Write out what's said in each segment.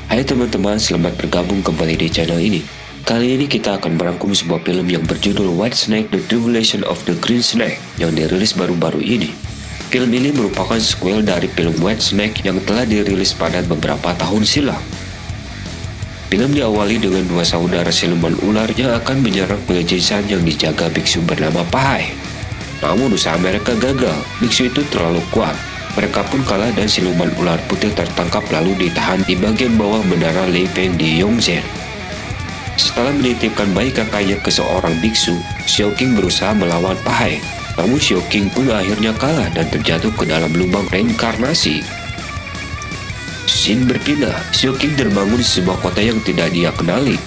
Hai teman-teman, selamat bergabung kembali di channel ini. Kali ini kita akan merangkum sebuah film yang berjudul White Snake: The Tribulation of the Green Snake yang dirilis baru-baru ini. Film ini merupakan sequel dari film White Snake yang telah dirilis pada beberapa tahun silam. Film diawali dengan dua saudara siluman ular yang akan menyerang pengejisan yang dijaga biksu bernama Pahai. Namun usaha mereka gagal, biksu itu terlalu kuat. Mereka pun kalah dan siluman ular putih tertangkap lalu ditahan di bagian bawah menara Lei Feng di Yongzhen. Setelah menitipkan bayi kakaknya ke seorang biksu, Xiao Qing berusaha melawan Pahai. Namun Xiao Qing pun akhirnya kalah dan terjatuh ke dalam lubang reinkarnasi. Scene berpindah, Xiao Qing terbangun di sebuah kota yang tidak dia kenali.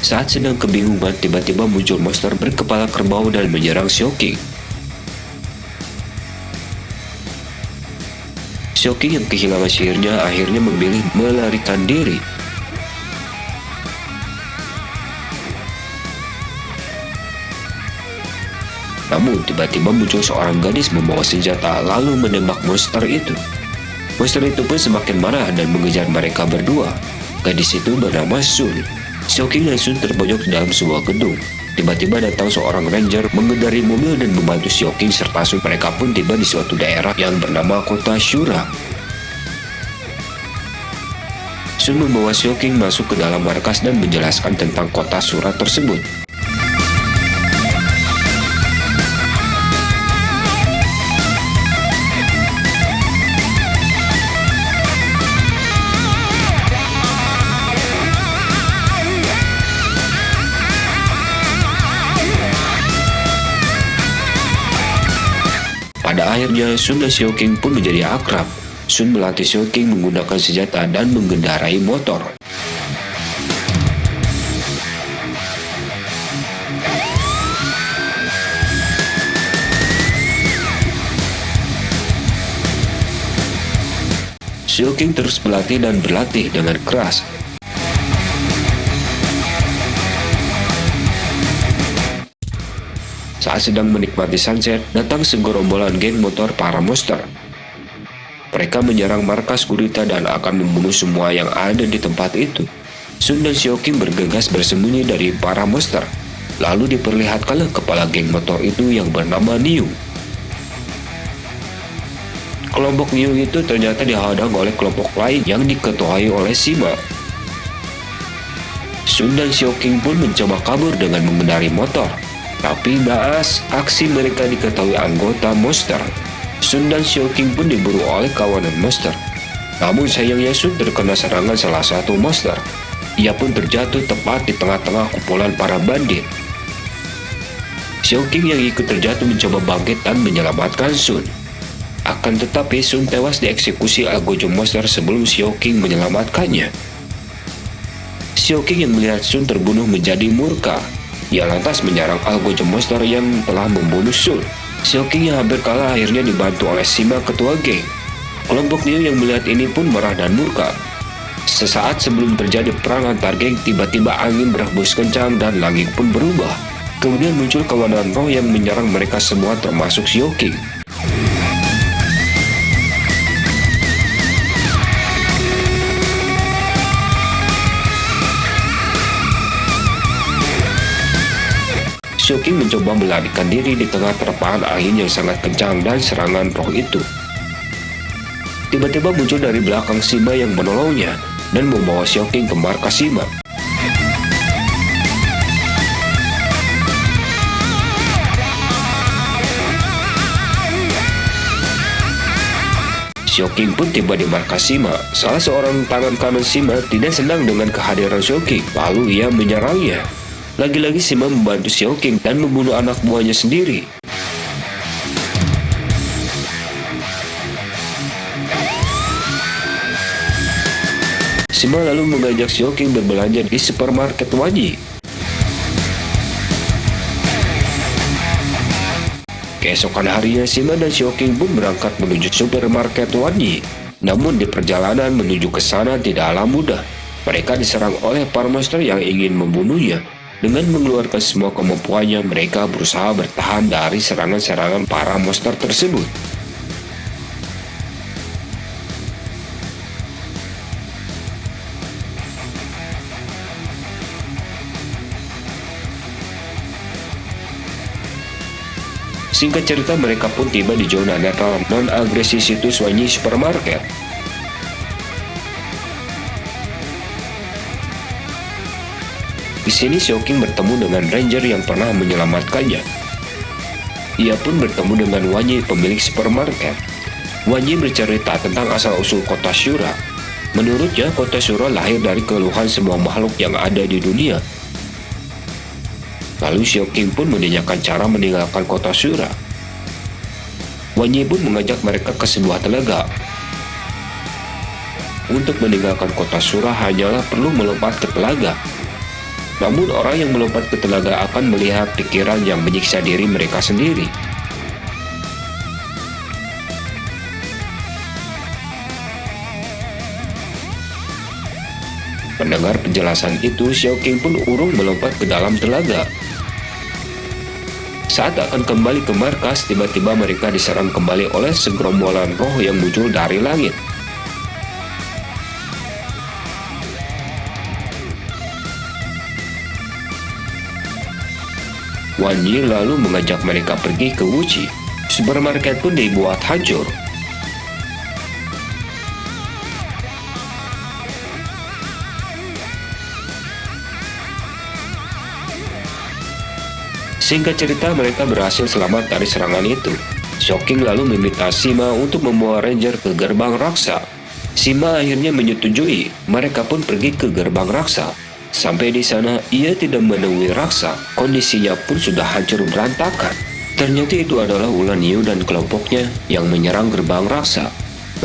Saat sedang kebingungan, tiba-tiba muncul monster berkepala kerbau dan menyerang Xiao Qing. Xiao Qing yang kehilangan sihirnya akhirnya memilih melarikan diri. Namun tiba-tiba muncul seorang gadis membawa senjata lalu menembak monster itu. Monster itu pun semakin marah dan mengejar mereka berdua. Gadis itu bernama Sun. Xiao Qing dan Sun terpojok di dalam sebuah gedung. Tiba-tiba datang seorang ranger mengendarai mobil dan membantu Xiao Qing serta Sun. Mereka pun tiba di suatu daerah yang bernama Kota Shura. Sun membawa Xiao Qing masuk ke dalam markas dan menjelaskan tentang kota Shura tersebut. Pada akhirnya, Sun dan Xiao Qing pun menjadi akrab. Sun melatih Xiao Qing menggunakan senjata dan mengendarai motor. Xiao Qing terus berlatih dan berlatih dengan keras. Saat sedang menikmati sunset, datang segerombolan geng motor para monster. Mereka menyerang markas gurita dan akan membunuh semua yang ada di tempat itu. Sun dan Xiao Qing bergegas bersembunyi dari para monster. Lalu diperlihatkanlah kepala geng motor itu yang bernama Niu. Kelompok Niu itu ternyata dihadang oleh kelompok lain yang diketuai oleh Sima. Sun dan Xiao Qing pun mencoba kabur dengan mengendarai motor. Tapi naas, aksi mereka diketahui anggota monster. Sun dan Xiao Qing pun diburu oleh kawanan monster. Namun sayangnya Sun terkena serangan salah satu monster. Ia pun terjatuh tepat di tengah-tengah kumpulan para bandit. Xiao Qing yang ikut terjatuh mencoba bangkit dan menyelamatkan Sun. Akan tetapi Sun tewas dieksekusi algojo monster sebelum Xiao Qing menyelamatkannya. Xiao Qing yang melihat Sun terbunuh menjadi murka. Ia lantas menyerang algojo monster yang telah membunuh Sun. Xiao Qing yang hampir kalah akhirnya dibantu oleh Sima, ketua geng. Kelompok Niu yang melihat ini pun marah dan murka. Sesaat sebelum terjadi perang antar geng, tiba-tiba angin berhembus kencang dan langit pun berubah. Kemudian muncul kawanan roh yang menyerang mereka semua termasuk Xiao Qing. Xiao Qing mencoba melarikan diri di tengah terpaan angin yang sangat kencang dan serangan roh itu. Tiba-tiba muncul dari belakang Sima yang menolongnya dan membawa Xiao Qing ke markas Sima. Xiao Qing pun tiba di markas Sima. Salah seorang tangan kanan Sima tidak senang dengan kehadiran Xiao Qing, lalu ia menyerangnya. Lagi-lagi Sima membantu Xiao Qing dan membunuh anak buahnya sendiri. Sima lalu mengajak Xiao Qing berbelanja di supermarket Wanyi. Keesokan harinya Sima dan Xiao Qing pun berangkat menuju supermarket Wanyi. Namun di perjalanan menuju ke sana tidaklah mudah. Mereka diserang oleh para monster yang ingin membunuhnya. Dengan mengeluarkan semua kemampuannya, mereka berusaha bertahan dari serangan-serangan para monster tersebut. Singkat cerita, mereka pun tiba di zona netral non-agresi situs Wanyi Supermarket. Di sini Xiaoqing bertemu dengan Ranger yang pernah menyelamatkannya. Ia pun bertemu dengan Wanyi, pemilik supermarket. Wanyi bercerita tentang asal-usul kota Shura. Menurutnya, kota Shura lahir dari keluhan semua makhluk yang ada di dunia. Lalu Xiaoqing pun menanyakan cara meninggalkan kota Shura. Wanyi pun mengajak mereka ke sebuah telaga. Untuk meninggalkan kota Shura hanyalah perlu melompat ke telaga. Namun orang yang melompat ke telaga akan melihat pikiran yang menyiksa diri mereka sendiri. Mendengar penjelasan itu, Xiaoqing pun urung melompat ke dalam telaga. Saat akan kembali ke markas, tiba-tiba mereka diserang kembali oleh segerombolan roh yang muncul dari langit. Wanyi lalu mengajak mereka pergi ke Wuji. Supermarket pun dibuat hancur. Singkat cerita, mereka berhasil selamat dari serangan itu. Xiaoqing lalu meminta Sima untuk membawa Ranger ke gerbang raksa. Sima akhirnya menyetujui. Mereka pun pergi ke gerbang raksa. Sampai di sana, ia tidak menemui raksa. Kondisinya pun sudah hancur berantakan. Ternyata itu adalah ulah Niu dan kelompoknya yang menyerang gerbang raksa.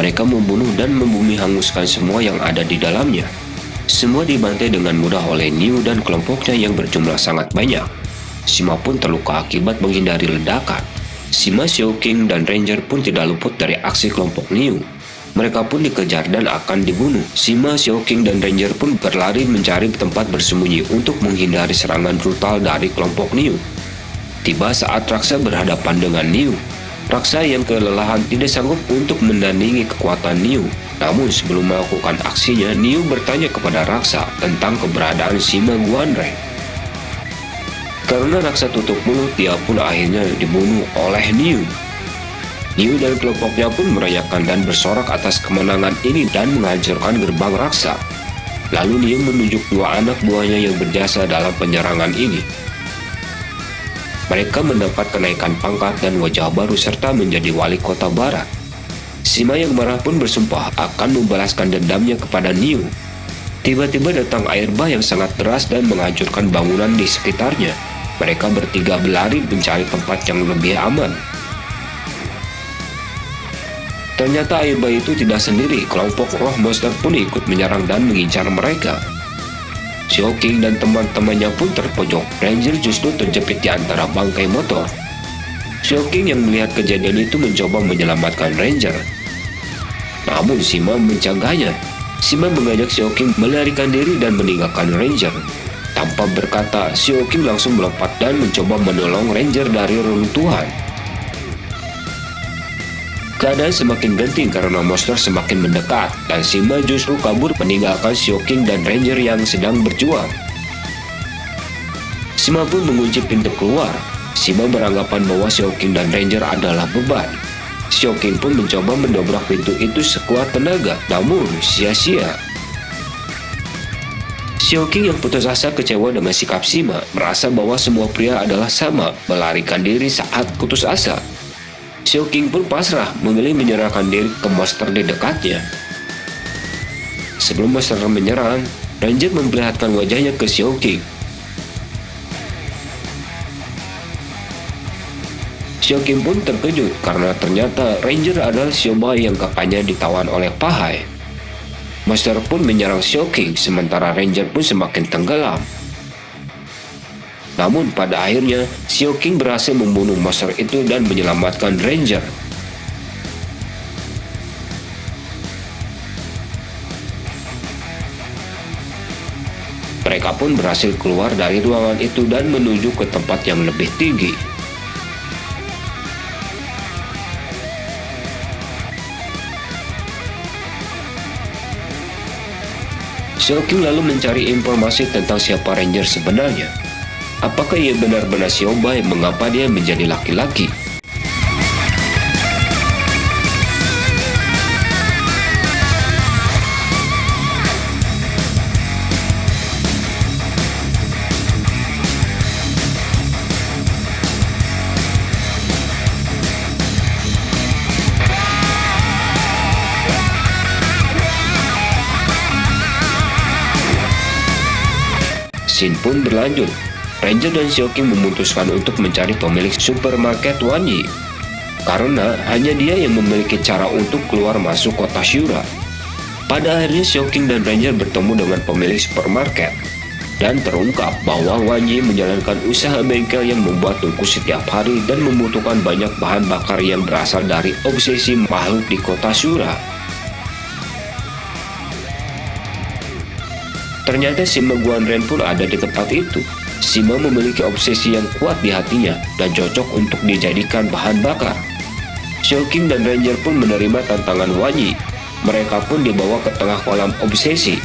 Mereka membunuh dan membumi hanguskan semua yang ada di dalamnya. Semua dibantai dengan mudah oleh Niu dan kelompoknya yang berjumlah sangat banyak. Sima pun terluka akibat menghindari ledakan. Sima, Xiaoqing, dan Ranger pun tidak luput dari aksi kelompok Niu. Mereka pun dikejar dan akan dibunuh. Sima, Xiaoqing, dan Ranger pun berlari mencari tempat bersembunyi untuk menghindari serangan brutal dari kelompok Niu. Tiba saat Raksa berhadapan dengan Niu. Raksa yang kelelahan tidak sanggup untuk menandingi kekuatan Niu. Namun sebelum melakukan aksinya, Niu bertanya kepada Raksa tentang keberadaan Sima Guanreng. Karena Raksa tutup mulut, dia pun akhirnya dibunuh oleh Niu. Niu dan kelompoknya pun merayakan dan bersorak atas kemenangan ini dan menghancurkan gerbang Raksa. Lalu Niu menunjuk dua anak buahnya yang berjasa dalam penyerangan ini. Mereka mendapat kenaikan pangkat dan wajah baru serta menjadi wali kota barat. Sima yang marah pun bersumpah akan membalaskan dendamnya kepada Niu. Tiba-tiba datang air bah yang sangat deras dan menghancurkan bangunan di sekitarnya. Mereka bertiga berlari mencari tempat yang lebih aman. Ternyata air bah itu tidak sendiri, kelompok roh monster pun ikut menyerang dan mengincar mereka. Xiaoqing dan teman-temannya pun terpojok. Ranger justru terjepit di antara bangkai motor. Xiaoqing yang melihat kejadian itu mencoba menyelamatkan Ranger. Namun Sima mencegahnya. Sima mengajak Xiaoqing melarikan diri dan meninggalkan Ranger. Tanpa berkata, Xiaoqing langsung melompat dan mencoba menolong Ranger dari reruntuhan. Keadaan semakin genting karena monster semakin mendekat, dan Sima justru kabur meninggalkan Xiaoqing dan Ranger yang sedang berjuang. Sima pun mengunci pintu keluar. Sima beranggapan bahwa Xiaoqing dan Ranger adalah beban. Xiaoqing pun mencoba mendobrak pintu itu sekuat tenaga, namun sia-sia. Xiaoqing yang putus asa kecewa dengan sikap Sima, merasa bahwa semua pria adalah sama, melarikan diri saat putus asa. Xiaoqing pun pasrah, memilih menyerahkan diri ke monster di dekatnya. Sebelum monster menyerang, Ranger memperlihatkan wajahnya ke Xiaoqing. Xiaoqing pun terkejut karena ternyata Ranger adalah Xiaobai yang kakaknya ditawan oleh Pahai. Monster pun menyerang Xiaoqing, sementara Ranger pun semakin tenggelam. Namun pada akhirnya, Xiaoqing berhasil membunuh monster itu dan menyelamatkan Ranger. Mereka pun berhasil keluar dari ruangan itu dan menuju ke tempat yang lebih tinggi. Xiaoqing lalu mencari informasi tentang siapa Ranger sebenarnya. Apakah ia benar-benar Xiaobai? Mengapa dia menjadi laki-laki? Scene pun berlanjut. Ranger dan Xiaoqing memutuskan untuk mencari pemilik supermarket Wanyi, karena hanya dia yang memiliki cara untuk keluar masuk kota Shura. Pada akhirnya Xiaoqing dan Ranger bertemu dengan pemilik supermarket, dan terungkap bahwa Wanyi menjalankan usaha bengkel yang membuat tungku setiap hari dan membutuhkan banyak bahan bakar yang berasal dari obsesi makhluk di kota Shura. Ternyata Sima Guanren pun ada di tempat itu. Sima memiliki obsesi yang kuat di hatinya dan cocok untuk dijadikan bahan bakar. Xiaoqing dan Ranger pun menerima tantangan Wanyi. Mereka pun dibawa ke tengah kolam obsesi.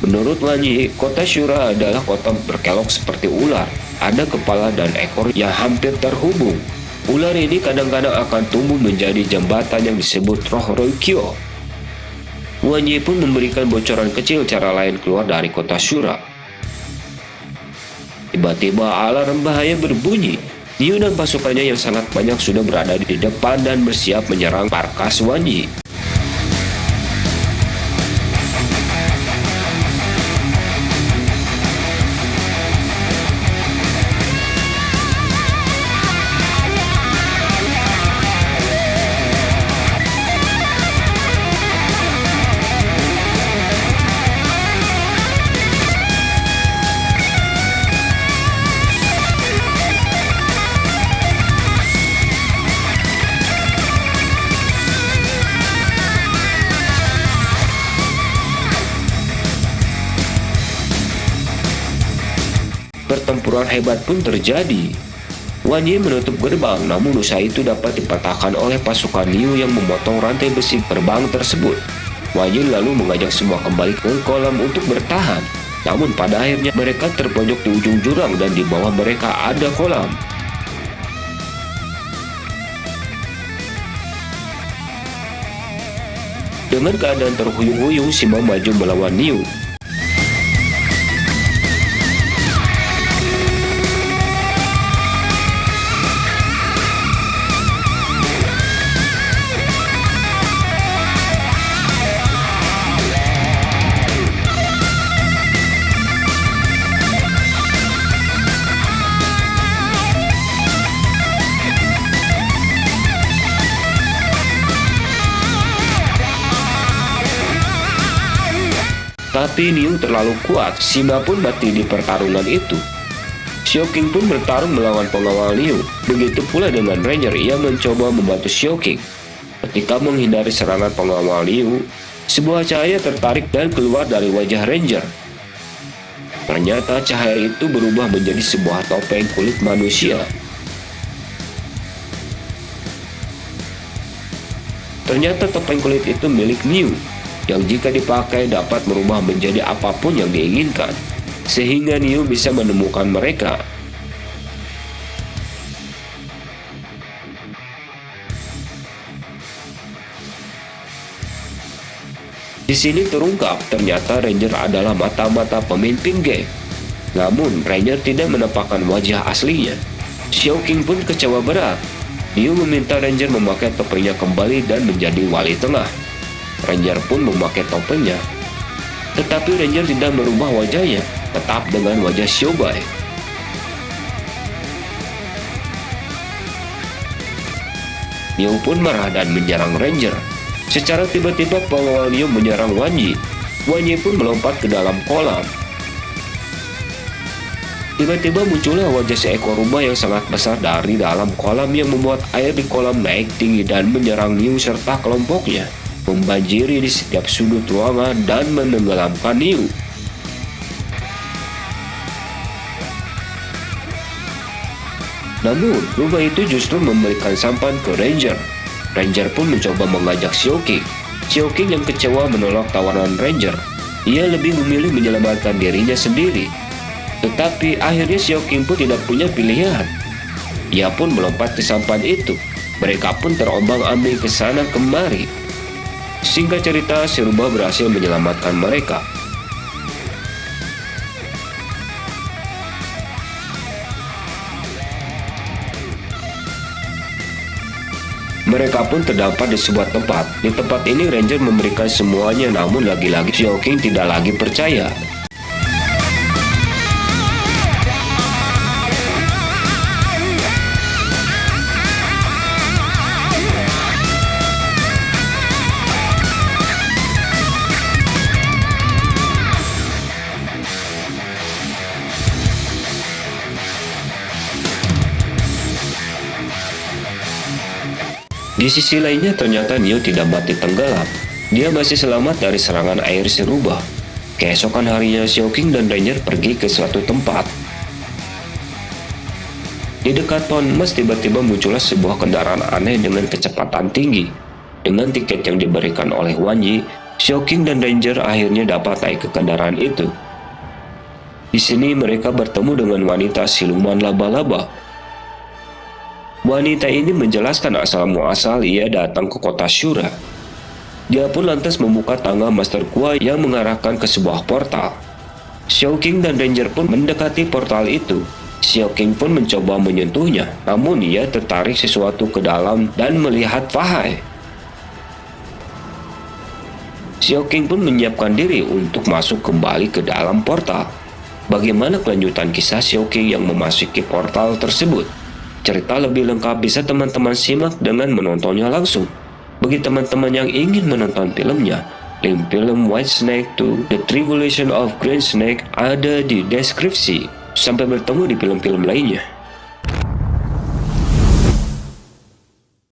Menurut Wanyi, kota Shura adalah kota berkelok seperti ular. Ada kepala dan ekor yang hampir terhubung. Ular ini kadang-kadang akan tumbuh menjadi jembatan yang disebut roh Roikyo. Wanyi pun memberikan bocoran kecil cara lain keluar dari kota Shura. Tiba-tiba alarm bahaya berbunyi. Niu dan pasukannya yang sangat banyak sudah berada di depan dan bersiap menyerang markas Wanyi. Pertempuran hebat pun terjadi. Wanyi menutup gerbang, namun usaha itu dapat dipatahkan oleh pasukan Niu yang memotong rantai besi gerbang tersebut. Wanyi lalu mengajak semua kembali ke kolam untuk bertahan. Namun pada akhirnya mereka terpojok di ujung jurang dan di bawah mereka ada kolam. Dengan keadaan terhuyung-huyung, Sima maju melawan Niu. Tapi Niu terlalu kuat, Sima pun mati di pertarungan itu. Xiaoqing pun bertarung melawan pengawal Niu. Begitu pula dengan Ranger, ia mencoba membantu Xiaoqing. Ketika menghindari serangan pengawal Niu, sebuah cahaya tertarik dan keluar dari wajah Ranger. Ternyata cahaya itu berubah menjadi sebuah topeng kulit manusia. Ternyata topeng kulit itu milik Niu, yang jika dipakai dapat merubah menjadi apapun yang diinginkan, sehingga Niu bisa menemukan mereka. Di sini terungkap ternyata Ranger adalah mata-mata pemimpin geng. Namun Ranger tidak menampakkan wajah aslinya. Xiaoqing pun kecewa berat. Niu meminta Ranger memakai topengnya kembali dan menjadi wali tengah. Ranger pun memakai topengnya, tetapi Ranger tidak merubah wajahnya, tetap dengan wajah Xiaobai. Niu pun marah dan menyerang Ranger. Secara tiba-tiba pengawal Niu menyerang Wanyi. Wanyi pun melompat ke dalam kolam. Tiba-tiba muncullah wajah seekor rubah yang sangat besar dari dalam kolam yang membuat air di kolam naik tinggi dan menyerang Niu serta kelompoknya, membanjiri di setiap sudut ruangan dan menenggelamkan Niu. Namun, rubah itu justru memberikan sampan ke Ranger. Ranger pun mencoba mengajak Xiaoqing. Xiaoqing yang kecewa menolak tawaran Ranger. Ia lebih memilih menyelamatkan dirinya sendiri. Tetapi akhirnya Xiaoqing pun tidak punya pilihan. Ia pun melompat ke sampan itu. Mereka pun terombang-ambing ke sana kemari. Singkat cerita, si rubah berhasil menyelamatkan mereka. Mereka pun terdampar di sebuah tempat. Di tempat ini Ranger memberikan semuanya, namun lagi-lagi Xiaoqing tidak lagi percaya. Di sisi lainnya ternyata Neo tidak mati tenggelam. Dia masih selamat dari serangan air si rubah. Keesokan harinya Xiaoqing dan Ranger pergi ke suatu tempat. Di dekat pohon emas tiba-tiba muncullah sebuah kendaraan aneh dengan kecepatan tinggi. Dengan tiket yang diberikan oleh Wan Yi, Xiaoqing dan Ranger akhirnya dapat naik ke kendaraan itu. Di sini mereka bertemu dengan wanita siluman laba-laba. Wanita ini menjelaskan asal-muasal ia datang ke kota Shura. Dia pun lantas membuka tangga Master Kua yang mengarahkan ke sebuah portal. Xiaoqing dan Ranger pun mendekati portal itu. Xiaoqing pun mencoba menyentuhnya, namun ia tertarik sesuatu ke dalam dan melihat Fahai. Xiaoqing pun menyiapkan diri untuk masuk kembali ke dalam portal. Bagaimana kelanjutan kisah Xiaoqing yang memasuki portal tersebut? Cerita lebih lengkap bisa teman-teman simak dengan menontonnya langsung. Bagi teman-teman yang ingin menonton filmnya, link film White Snake 2 The Tribulation of Green Snake ada di deskripsi. Sampai bertemu di film-film lainnya.